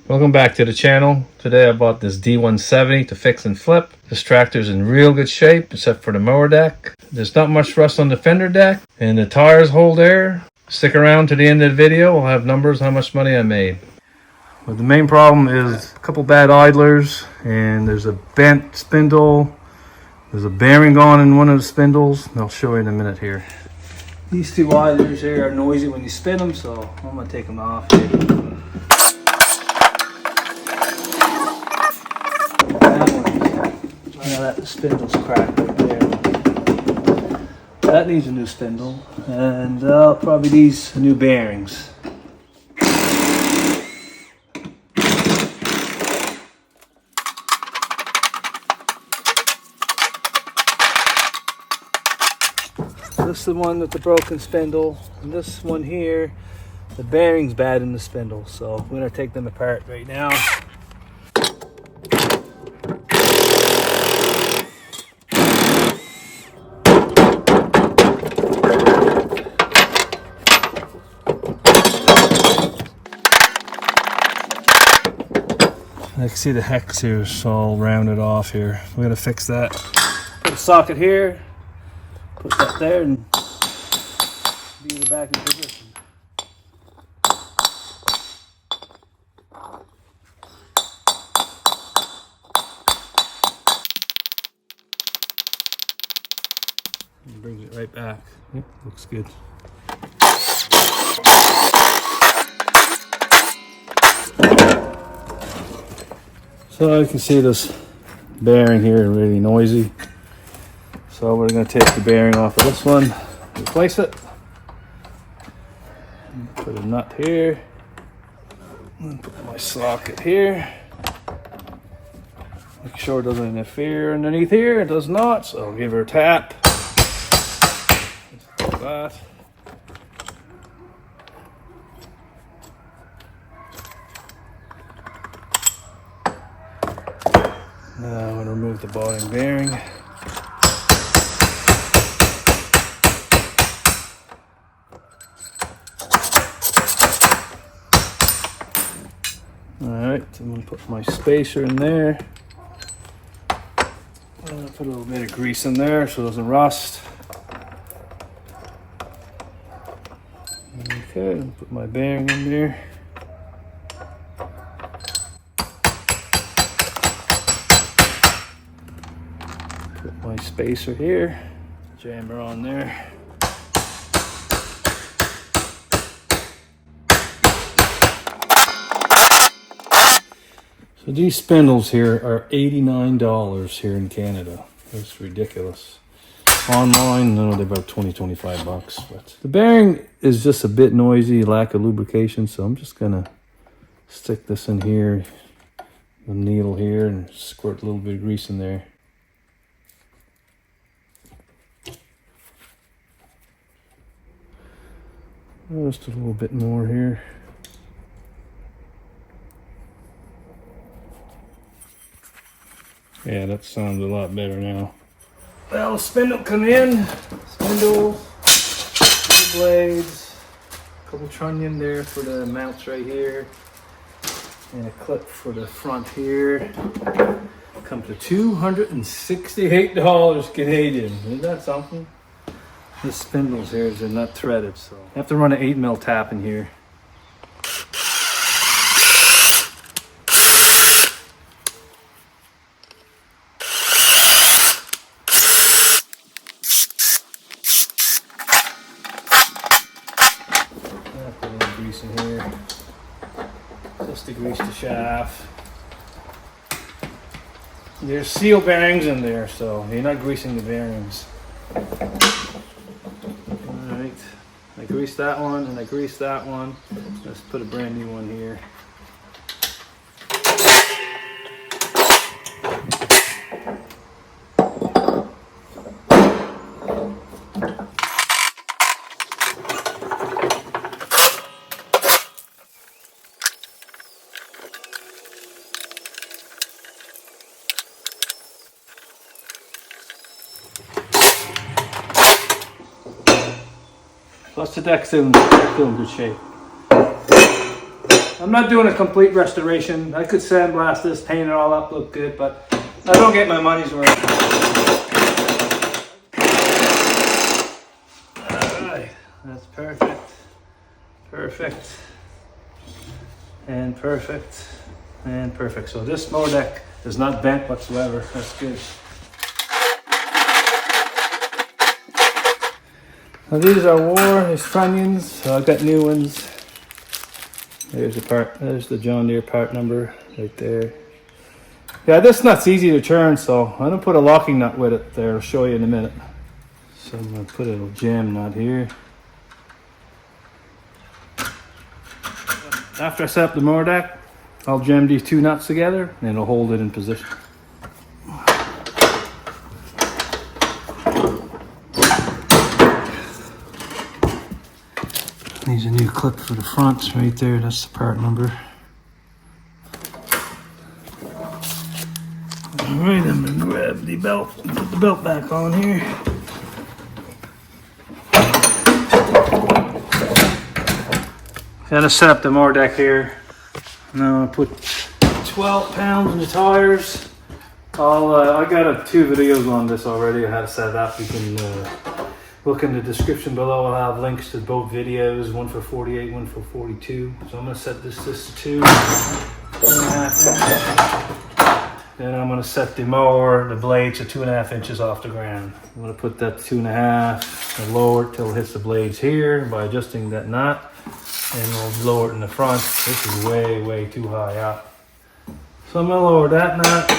Welcome back to the channel. Today I bought this D170 to fix and flip. This tractor's in real good shape except for the mower deck. There's not much rust on the fender deck and the tires hold air. Stick around to the end of the video. I'll have numbers how much money I made. But the main problem is a couple bad idlers and there's a bent spindle. There's a bearing gone in one of the spindles. I'll show you in a minute here. These two idlers here are noisy when you spin them, so I'm going to take them off here. That spindle's cracked right there. That needs a new spindle, and probably these new bearings. This is the one with the broken spindle, and this one here, the bearing's bad in the spindle, so I'm going to take them apart right now. I can see the hex here is all rounded off here. We're going to fix that. Put a socket here, put that there, and be the back in position. And brings it right back. Yep, looks good. So you can see this bearing here is really noisy. So we're going to take the bearing off of this one, replace it. Put a nut here. And put my socket here. Make sure it doesn't interfere underneath here. It does not, so I'll give her a tap. Just like that. Now I'm going to remove the bottom bearing. Alright, I'm going to put my spacer in there. Put a little bit of grease in there so it doesn't rust. Okay, put my bearing in there. Put my spacer here, jam her on there. So these spindles here are $89 here in Canada. That's ridiculous. Online, no, they're about 20-25 bucks. But the bearing is just a bit noisy, lack of lubrication, so I'm just gonna stick this in here, the needle here, and squirt a little bit of grease in there. Just a little bit more here. Yeah, that sounds a lot better now. Well, the spindle come in. Spindle, two blades, a couple trunnion there for the mounts right here, and a clip for the front here. Come to $268 Canadian. Isn't that something? The spindles here are not threaded, so I have to run an 8mm tap in here. Put a little grease in here, just to grease the shaft. There's seal bearings in there, so you're not greasing the bearings. Alright, I greased that one and I greased that one. Let's put a brand new one here. Plus the deck's still in good shape. I'm not doing a complete restoration. I could sandblast this, paint it all up, look good, but I don't get my money's worth. Alright, that's perfect. Perfect. And perfect. And perfect. So this mower deck is not bent whatsoever. That's good. Now these are war, these trunnions, so I got new ones. There's the part, there's the John Deere part number right there. Yeah, this nut's easy to turn, so I'm gonna put a locking nut with it there. I'll show you in a minute. So I'm gonna put a little jam nut here. After I set up the mower deck, I'll jam these two nuts together and it'll hold it in position. Needs a new clip for the front right there. That's the part number. Alright, I'm gonna grab the belt and put the belt back on here. Gotta set up the mower deck here. Now I put 12 pounds in the tires. I got two videos on this already on how to set it up. You can look in the description below. I'll have links to both videos, one for 48, one for 42. So I'm gonna set this to 2.5 inches. Then I'm gonna set the mower, the blades to 2.5 inches off the ground. I'm gonna put that 2.5 and lower it till it hits the blades here by adjusting that knot. And we'll lower it in the front. This is way, way too high up. So I'm gonna lower that knot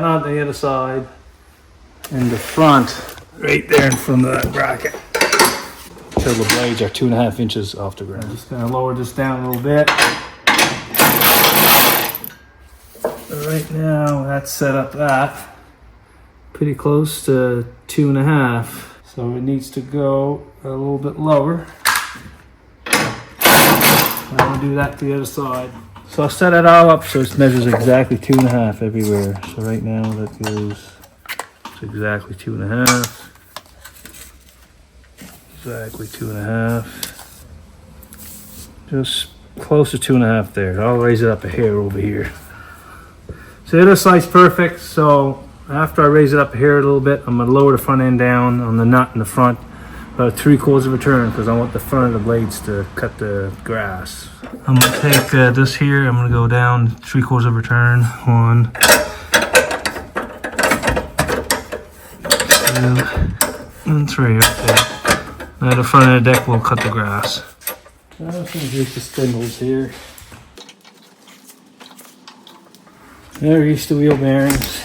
on the other side, and the front right there in front of that bracket till the blades are 2.5 inches off the ground. I'm just gonna lower this down a little bit. Right now that's set up that pretty close to 2.5, so it needs to go a little bit lower. I'm gonna do that to the other side. So I'll set it all up so it measures exactly 2.5 everywhere. So right now that goes to exactly 2.5. Exactly 2.5. Just close to 2.5 there. I'll raise it up a hair over here. So the other side's perfect. So after I raise it up here a little bit, I'm gonna lower the front end down on the nut in the front about 3/4 of a turn because I want the front of the blades to cut the grass. I'm gonna take this here. I'm gonna go down 3/4 of a turn. 1, 2, and 3 right there. Now the front of the deck will cut the grass. I'm just gonna use the spindles here. There, used the wheel bearings.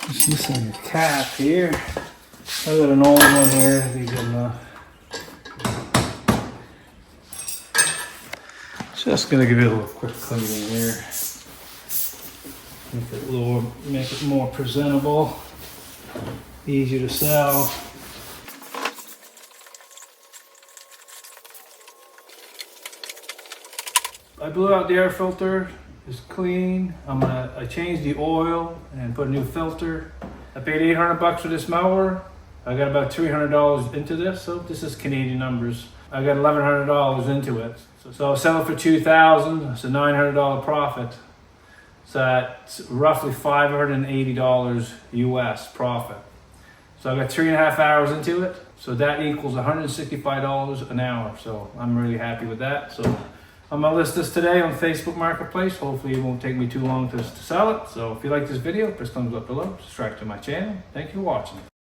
Just missing the cap here. I got an old one here. That'd be good enough. Just gonna give it a little quick cleaning here. Make it more presentable, easier to sell. I blew out the air filter. It's clean. I changed the oil and put a new filter. I paid $800 for this mower. I got about $300 into this, so this is Canadian numbers. I got $1,100 into it. So I'll sell it for $2,000. It's a $900 profit. So that's roughly $580 US profit. So I got 3.5 hours into it. So that equals $165 an hour. So I'm really happy with that. So I'm gonna list this today on Facebook Marketplace. Hopefully it won't take me too long to sell it. So if you like this video, press thumbs up below, subscribe to my channel. Thank you for watching.